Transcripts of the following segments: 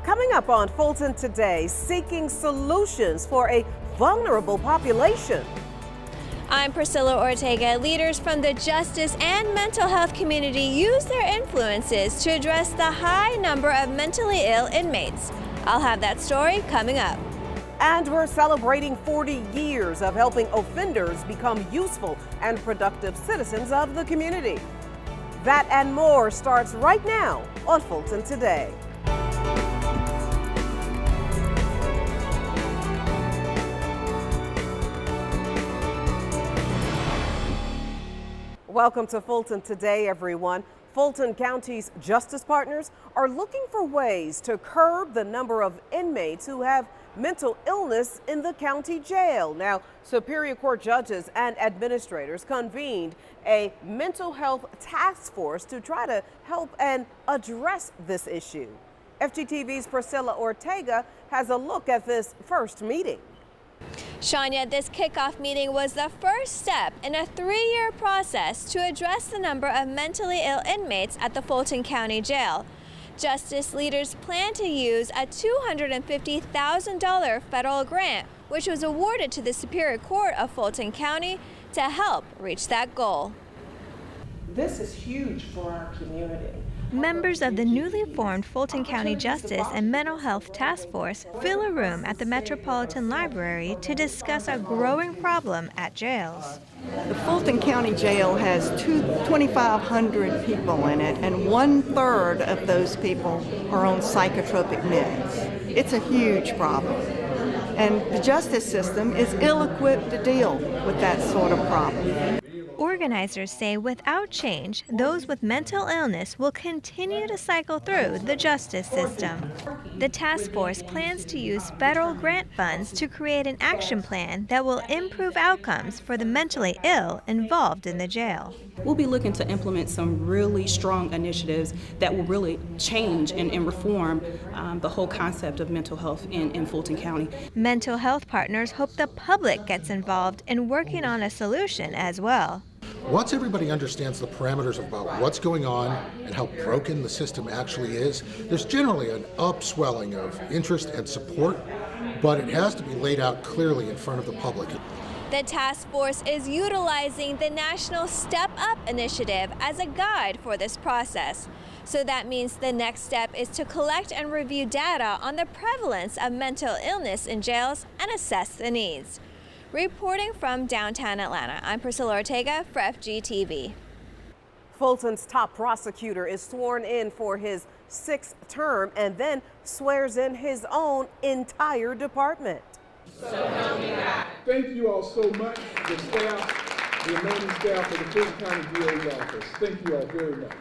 Coming up on Fulton Today, seeking solutions for a vulnerable population. I'm Priscilla Ortega. Leaders from the justice and mental health community use their influences to address the high number of mentally ill inmates. I'll have that story coming up. And we're celebrating 40 years of helping offenders become useful and productive citizens of the community. That and more starts right now on Fulton Today. Welcome to Fulton Today, everyone. Fulton County's justice partners are looking for ways to curb the number of inmates who have mental illness in the county jail. Now, Superior Court judges and administrators convened a mental health task force to try to help and address this issue. FGTV's Priscilla Ortega has a look at this first meeting. Shania, this kickoff meeting was the first step in a 3-year process to address the number of mentally ill inmates at the Fulton County Jail. Justice leaders plan to use a $250,000 federal grant, which was awarded to the Superior Court of Fulton County to help reach that goal. This is huge for our community. Members of the newly formed Fulton County Justice and Mental Health Task Force fill a room at the Metropolitan Library to discuss a growing problem at jails. The Fulton County Jail has 2,500 people in it, and 1/3 of those people are on psychotropic meds. It's a huge problem, and the justice system is ill-equipped to deal with that sort of problem. Organizers say without change, those with mental illness will continue to cycle through the justice system. The task force plans to use federal grant funds to create an action plan that will improve outcomes for the mentally ill involved in the jail. We'll be looking to implement some really strong initiatives that will really change and reform the whole concept of mental health in Fulton County. Mental health partners hope the public gets involved in working on a solution as well. Once everybody understands the parameters about what's going on and how broken the system actually is, there's generally an upswelling of interest and support, but it has to be laid out clearly in front of the public. The task force is utilizing the National Step Up initiative as a guide for this process. So that means the next step is to collect and review data on the prevalence of mental illness in jails and assess the needs. Reporting from downtown Atlanta, I'm Priscilla Ortega for FGTV. Fulton's top prosecutor is sworn in for his 6th term and then swears in his own entire department. So help me God. Thank you all so much, the staff, the remaining staff of the Fulton County DA's office. Thank you all very much.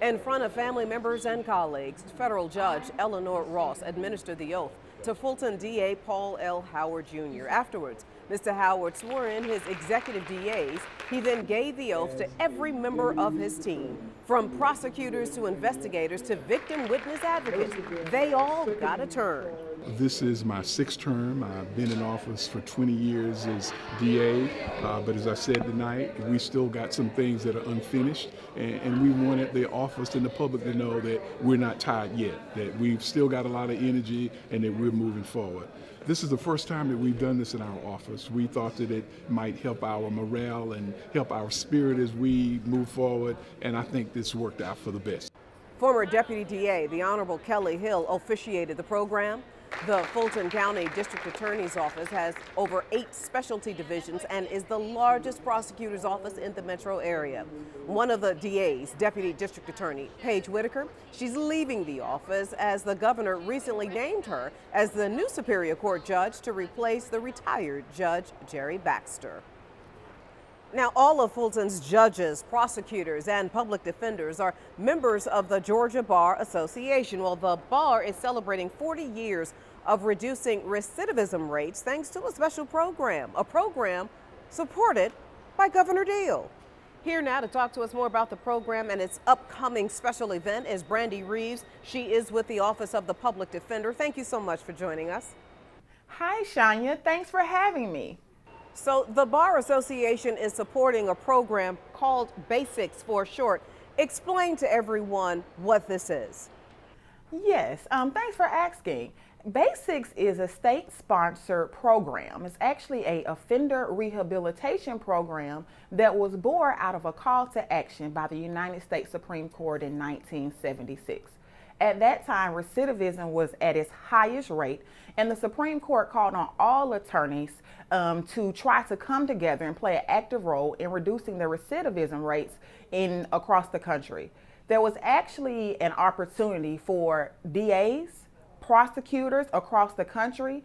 In front of family members and colleagues, federal judge Eleanor Ross administered the oath to Fulton DA Paul L. Howard Jr. Afterwards, Mr. Howard swore in his executive DAs. He then gave the oath to every member of his team, from prosecutors to investigators to victim witness advocates. They all got a turn. This is my 6th term. I've been in office for 20 years as DA, but as I said tonight, we still got some things that are unfinished, and we wanted the office and the public to know that we're not tired yet, that we've still got a lot of energy and that we're moving forward. This is the first time that we've done this in our office. We thought that it might help our morale and help our spirit as we move forward, and I think this worked out for the best. Former Deputy DA, the Honorable Kelly Hill, officiated the program. The Fulton County District Attorney's Office has over 8 specialty divisions and is the largest prosecutor's office in the metro area. One of the DAs, Deputy District Attorney Paige Whitaker, she's leaving the office as the governor recently named her as the new Superior Court judge to replace the retired Judge Jerry Baxter. Now, all of Fulton's judges, prosecutors, and public defenders are members of the Georgia Bar Association. Well, the bar is celebrating 40 years of reducing recidivism rates thanks to a special program, a program supported by Governor Deal. Here now to talk to us more about the program and its upcoming special event is Brandy Reeves. She is with the Office of the Public Defender. Thank you so much for joining us. Hi, Shania. Thanks for having me. So the Bar Association is supporting a program called Basics for short. Explain to everyone what this is. Yes, thanks for asking. Basics is a state-sponsored program. It's actually a offender rehabilitation program that was born out of a call to action by the United States Supreme Court in 1976. At that time, recidivism was at its highest rate, and the Supreme Court called on all attorneys to try to come together and play an active role in reducing the recidivism rates across the country. There was actually an opportunity for DAs, prosecutors across the country,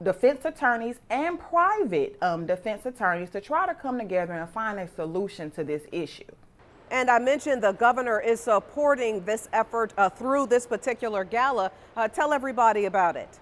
defense attorneys, and private defense attorneys to try to come together and find a solution to this issue. And I mentioned the governor is supporting this effort through this particular gala. Tell everybody about it.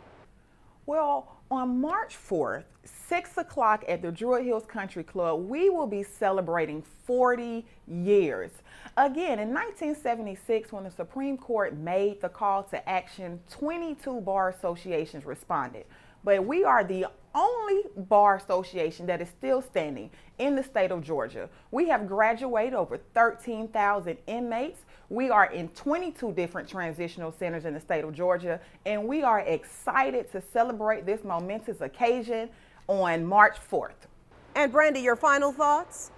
Well, on March 4th, 6 o'clock at the Druid Hills Country Club, we will be celebrating 40 years. Again, in 1976, when the Supreme Court made the call to action, 22 bar associations responded. But we are the only bar association that is still standing in the state of Georgia. We have graduated over 13,000 inmates. We are in 22 different transitional centers in the state of Georgia, and we are excited to celebrate this momentous occasion on March 4th. And Brandy, your final thoughts?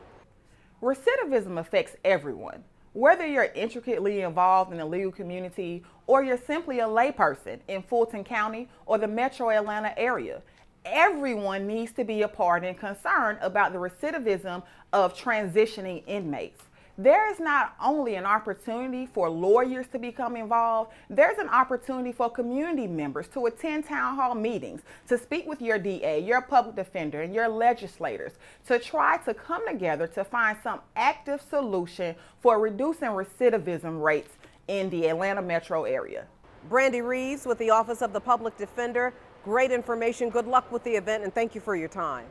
Recidivism affects everyone. Whether you're intricately involved in the legal community or you're simply a layperson in Fulton County or the metro Atlanta area, everyone needs to be a part and concerned about the recidivism of transitioning inmates. There is not only an opportunity for lawyers to become involved, there's an opportunity for community members to attend town hall meetings, to speak with your DA, your public defender, and your legislators to try to come together to find some active solution for reducing recidivism rates in the Atlanta metro area. Brandy Reeves with the Office of the Public Defender. Great information. Good luck with the event, and thank you for your time.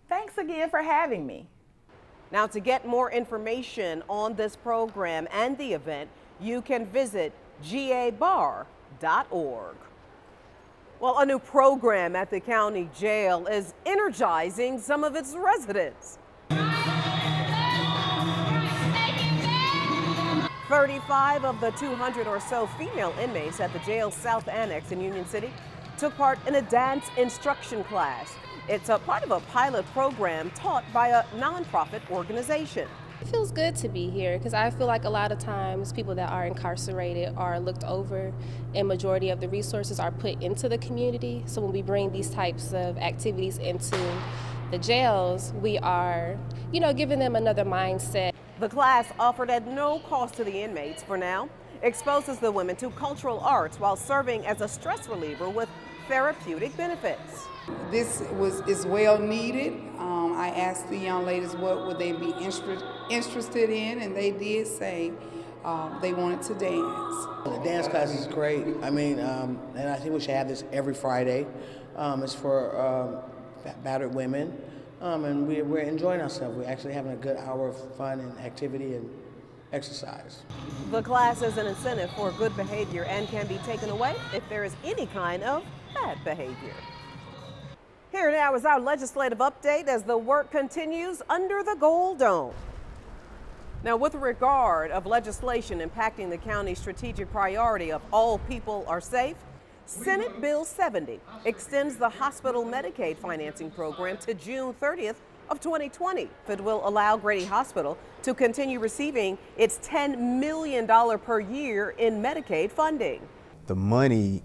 Thanks again for having me. Now, to get more information on this program and the event, you can visit gabar.org. Well, a new program at the county jail is energizing some of its residents. 35 of the 200 or so female inmates at the jail's South Annex in Union City took part in a dance instruction class. It's a part of a pilot program taught by a nonprofit organization. It feels good to be here because I feel like a lot of times people that are incarcerated are looked over and majority of the resources are put into the community. So when we bring these types of activities into the jails, we are, giving them another mindset. The class, offered at no cost to the inmates for now, exposes the women to cultural arts while serving as a stress reliever with therapeutic benefits. This is well needed. I asked the young ladies what would they be interested in, and they did say they wanted to dance. The dance class is great. I mean, and I think we should have this every Friday. It's for battered women, and we're enjoying ourselves. We're actually having a good hour of fun and activity and exercise. The class is an incentive for good behavior and can be taken away if there is any kind of bad behavior. Here now is our legislative update as the work continues under the Gold Dome. Now, with regard of legislation impacting the county's strategic priority of all people are safe, Senate Bill 70 extends the hospital Medicaid financing program to June 30th of 2020. It will allow Grady Hospital to continue receiving its $10 million per year in Medicaid funding. The money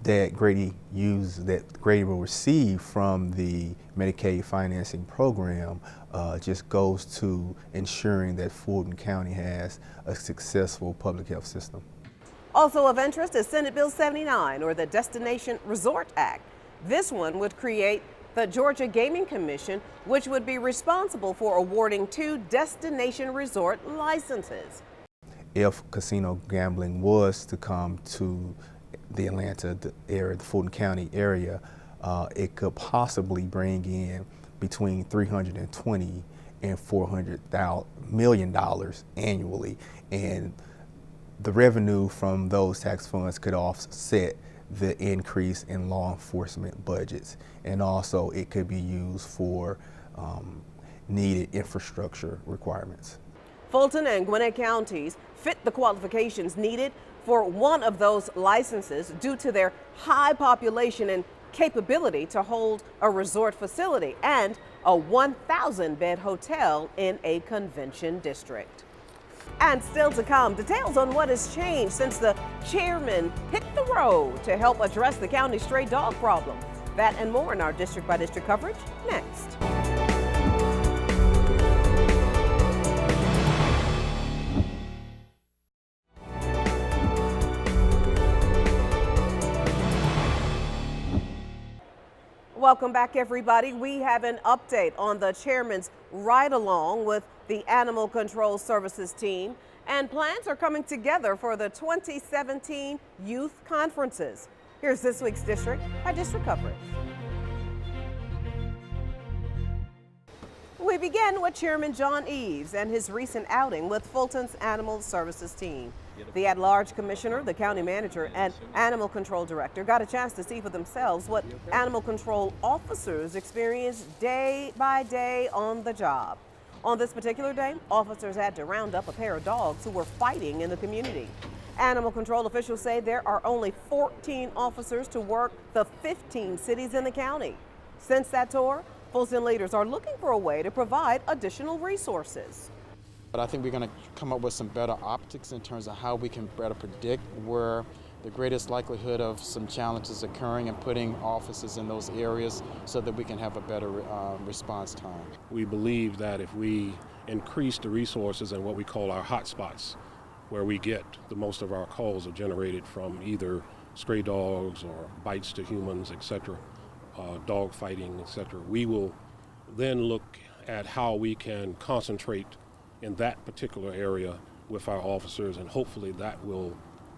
that Grady will receive from the Medicaid financing program just goes to ensuring that Fulton County has a successful public health system. Also of interest is Senate Bill 79, or the Destination Resort Act. This one would create the Georgia Gaming Commission, which would be responsible for awarding 2 destination resort licenses. If casino gambling was to come to the Atlanta area, the Fulton County area, it could possibly bring in between $320 and $400 million annually, and the revenue from those tax funds could offset the increase in law enforcement budgets, and also it could be used for needed infrastructure requirements. Fulton and Gwinnett counties fit the qualifications needed for one of those licenses due to their high population and capability to hold a resort facility and a 1,000-bed hotel in a convention district. And still to come, details on what has changed since the chairman hit the road to help address the county's stray dog problem. That and more in our district by district coverage next. Welcome back, everybody. We have an update on the chairman's ride-along with the Animal Control Services team, and plans are coming together for the 2017 Youth Conferences. Here's this week's district by district coverage. We begin with Chairman John Eves and his recent outing with Fulton's Animal Services team. The at-large commissioner, the county manager, and animal control director got a chance to see for themselves what animal control officers experience day by day on the job. On this particular day, officers had to round up a pair of dogs who were fighting in the community. Animal control officials say there are only 14 officers to work the 15 cities in the county. Since that tour, Fulton leaders are looking for a way to provide additional resources. But I think we're going to come up with some better optics in terms of how we can better predict where the greatest likelihood of some challenges occurring and putting officers in those areas so that we can have a better response time. We believe that if we increase the resources in what we call our hot spots, where we get the most of our calls are generated from either stray dogs or bites to humans, etc., dog fighting, etc., we will then look at how we can concentrate in that particular area with our officers, and hopefully that will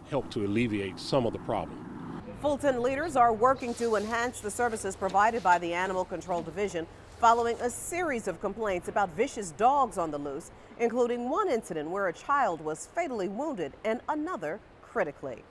help to alleviate some of the problem. Fulton leaders are working to enhance the services provided by the Animal Control Division following a series of complaints about vicious dogs on the loose, including one incident where a child was fatally wounded and another critically.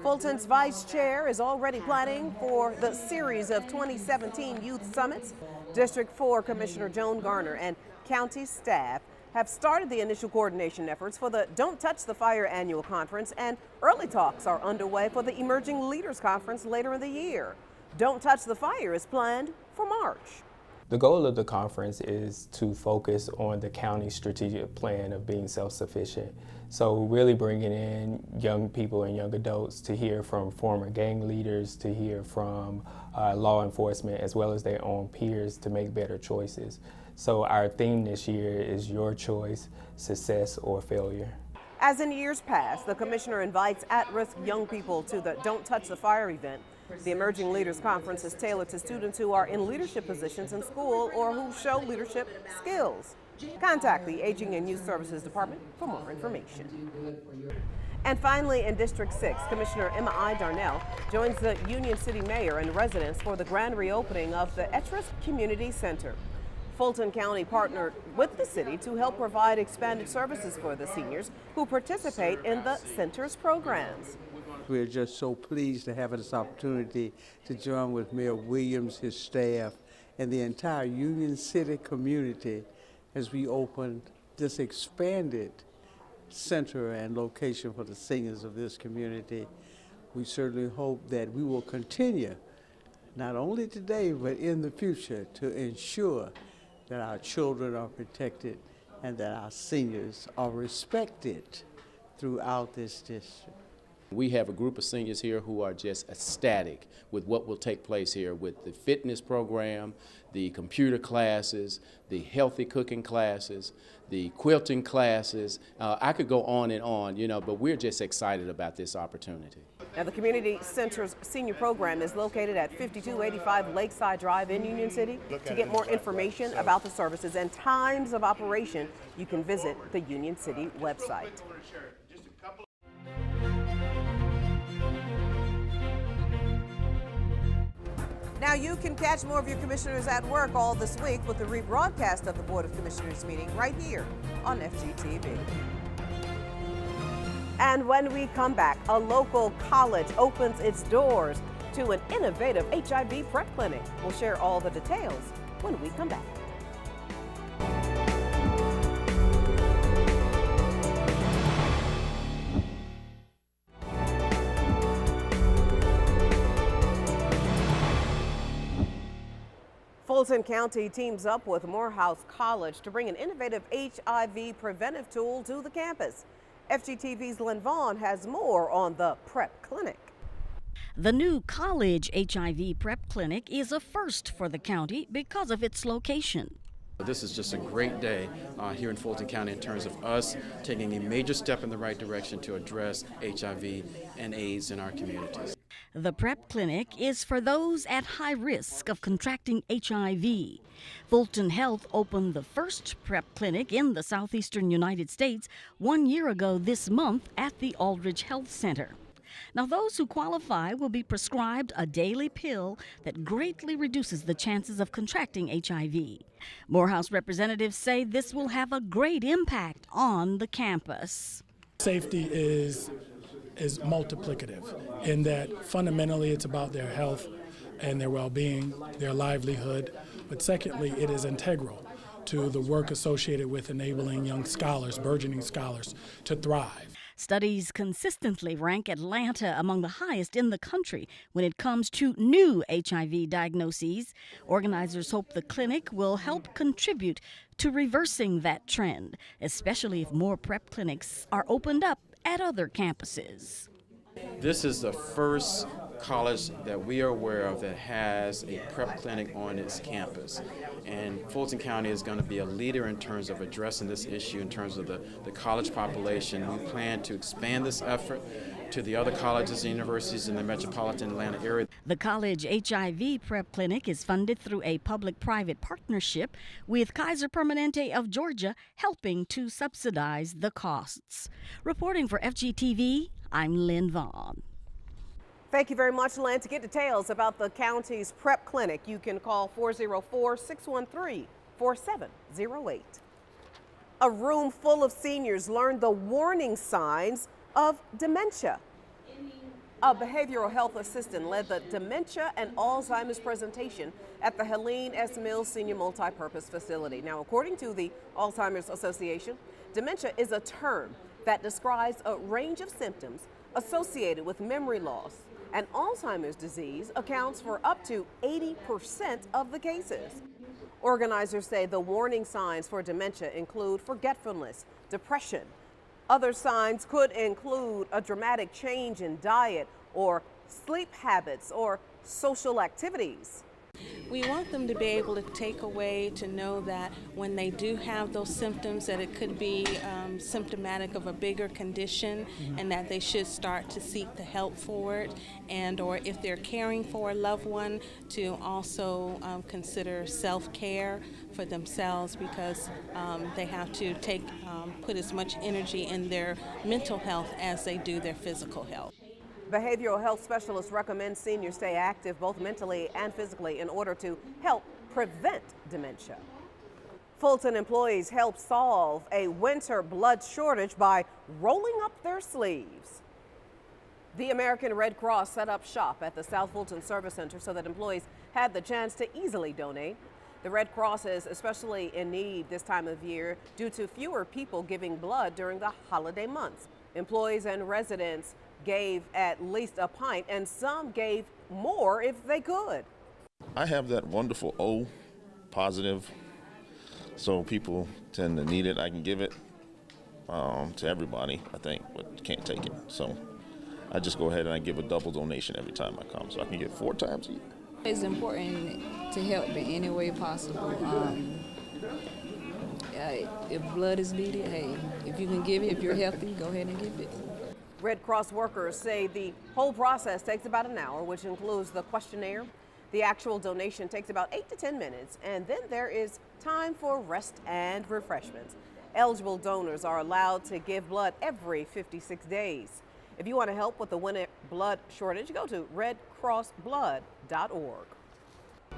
Fulton's vice chair is already planning for the series of 2017 youth summits. District 4 Commissioner Joan Garner and county staff have started the initial coordination efforts for the Don't Touch the Fire annual conference, and early talks are underway for the Emerging Leaders Conference later in the year. Don't Touch the Fire is planned for March. The goal of the conference is to focus on the county's strategic plan of being self-sufficient. So really bringing in young people and young adults to hear from former gang leaders, to hear from law enforcement, as well as their own peers to make better choices. So our theme this year is your choice, success or failure. As in years past, the commissioner invites at-risk young people to the Don't Touch the Fire event. The Emerging Leaders Conference is tailored to students who are in leadership positions in school or who show leadership skills. Contact the Aging and Youth Services Department for more information. And finally, in District 6, Commissioner Emma I. Darnell joins the Union City Mayor and residents for the grand reopening of the at-risk Community Center. Fulton County partnered with the city to help provide expanded services for the seniors who participate in the center's programs. We're just so pleased to have this opportunity to join with Mayor Williams, his staff, and the entire Union City community as we open this expanded center and location for the seniors of this community. We certainly hope that we will continue, not only today, but in the future, to ensure that our children are protected and that our seniors are respected throughout this district. We have a group of seniors here who are just ecstatic with what will take place here with the fitness program, the computer classes, the healthy cooking classes, the quilting classes. I could go on and on, but we're just excited about this opportunity. Now, the Community Center's senior program is located at 5285 Lakeside Drive in Union City. To get more information about the services and times of operation, you can visit the Union City website. Now you can catch more of your commissioners at work all this week with the rebroadcast of the Board of Commissioners meeting right here on FGTV. And when we come back, a local college opens its doors to an innovative HIV PrEP clinic. We'll share all the details when we come back. Fulton County teams up with Morehouse College to bring an innovative HIV preventive tool to the campus. FGTV's Lynn Vaughn has more on the PrEP Clinic. The new college HIV PrEP Clinic is a first for the county because of its location. This is just a great day here in Fulton County in terms of us taking a major step in the right direction to address HIV and AIDS in our communities. The PrEP Clinic is for those at high risk of contracting HIV. Fulton Health opened the first PrEP clinic in the southeastern United States 1 year ago this month at the Aldridge Health Center. Now, those who qualify will be prescribed a daily pill that greatly reduces the chances of contracting HIV. Morehouse representatives say this will have a great impact on the campus. Safety is multiplicative in that fundamentally it's about their health and their well-being, their livelihood, but secondly, it is integral to the work associated with enabling young scholars, burgeoning scholars, to thrive. Studies consistently rank Atlanta among the highest in the country when it comes to new HIV diagnoses. Organizers hope the clinic will help contribute to reversing that trend, especially if more PrEP clinics are opened up at other campuses. This is the first college that we are aware of that has a PrEP clinic on its campus. And Fulton County is going to be a leader in terms of addressing this issue in terms of the college population. We plan to expand this effort to the other colleges and universities in the metropolitan Atlanta area. The college HIV PrEP clinic is funded through a public-private partnership with Kaiser Permanente of Georgia helping to subsidize the costs. Reporting for FGTV, I'm Lynn Vaughn. Thank you very much, Lynn. To get details about the county's PrEP clinic, you can call 404-613-4708. A room full of seniors learned the warning signs of dementia. A behavioral health assistant led the Dementia and Alzheimer's Presentation at the Helene S. Mills Senior Multipurpose Facility. Now, according to the Alzheimer's Association, dementia is a term that describes a range of symptoms associated with memory loss, and Alzheimer's disease accounts for up to 80% of the cases. Organizers say the warning signs for dementia include forgetfulness, depression. Other signs could include a dramatic change in diet or sleep habits or social activities. We want them to be able to take away to know that when they do have those symptoms that it could be symptomatic of a bigger condition, and that they should start to seek the help for it, and or if they're caring for a loved one, to also consider self-care for themselves, because they have to put as much energy in their mental health as they do their physical health. Behavioral health specialists recommend seniors stay active both mentally and physically in order to help prevent dementia. Fulton employees help solve a winter blood shortage by rolling up their sleeves. The American Red Cross set up shop at the South Fulton Service Center so that employees had the chance to easily donate. The Red Cross is especially in need this time of year due to fewer people giving blood during the holiday months. Employees and residents gave at least a pint, and some gave more if they could. I have that wonderful O positive, so people tend to need it. I can give it to everybody, I think, but can't take it. So I just go ahead and I give a double donation every time I come, so I can get 4 times a year. It's important to help in any way possible. If blood is needed, hey, if you can give it, if you're healthy, go ahead and give it. Red Cross workers say the whole process takes about an hour, which includes the questionnaire. The actual donation takes about 8 to 10 minutes, and then there is time for rest and refreshments. Eligible donors are allowed to give blood every 56 days. If you want to help with the winter blood shortage, go to redcrossblood.org.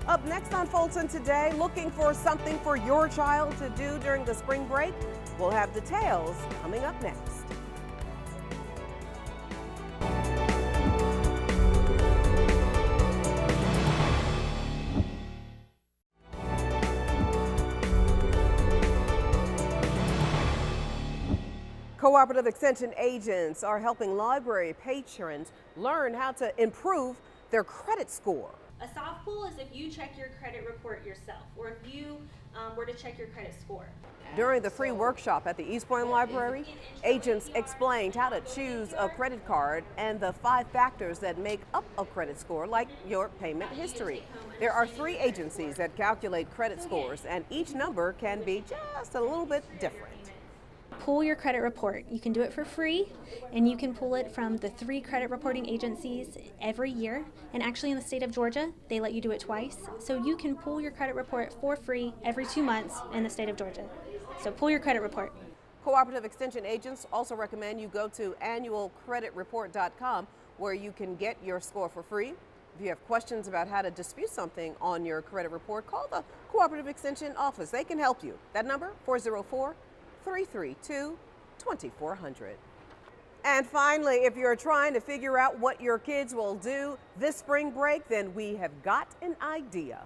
Up next on Fulton Today, looking for something for your child to do during the spring break? We'll have details coming up next. Cooperative Extension agents are helping library patrons learn how to improve their credit score. A soft pull is if you check your credit report yourself, or if you were to check your credit score. During the free workshop at the East Point Library, agents explained how to choose a credit card and the 5 factors that make up a credit score, like your payment history. There are 3 agencies that calculate credit scores, and each number can be just a little bit different. Pull your credit report. You can do it for free, and you can pull it from the 3 credit reporting agencies every year. And actually in the state of Georgia, they let you do it twice. So you can pull your credit report for free every 2 months in the state of Georgia. So pull your credit report. Cooperative Extension agents also recommend you go to annualcreditreport.com, where you can get your score for free. If you have questions about how to dispute something on your credit report, call the Cooperative Extension office. They can help you. That number, 404-332-2400. And finally, if you're trying to figure out what your kids will do this spring break, then we have got an idea.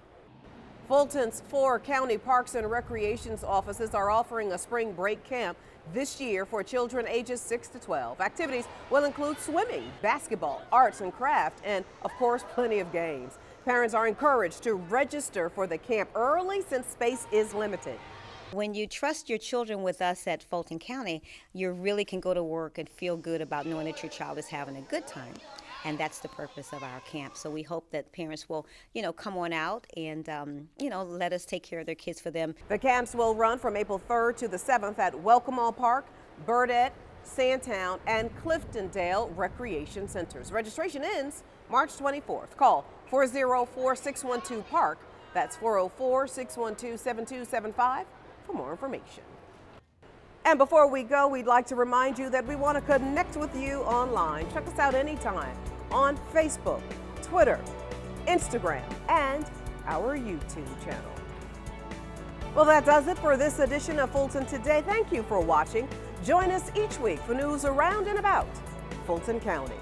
Fulton's 4 county parks and recreations offices are offering a spring break camp this year for children ages 6 to 12. Activities will include swimming, basketball, arts and craft, and of course, plenty of games. Parents are encouraged to register for the camp early since space is limited. When you trust your children with us at Fulton County, you really can go to work and feel good about knowing that your child is having a good time. And that's the purpose of our camp. So we hope that parents will, come on out and, let us take care of their kids for them. The camps will run from April 3rd to the 7th at Welcome Park, Burdett, Sandtown, and Cliftondale Recreation Centers. Registration ends March 24th. Call 404-612-PARK. That's 404-612-7275 for more information. And before we go, we'd like to remind you that we want to connect with you online. Check us out anytime on Facebook, Twitter, Instagram, and our YouTube channel. Well, that does it for this edition of Fulton Today. Thank you for watching. Join us each week for news around and about Fulton County.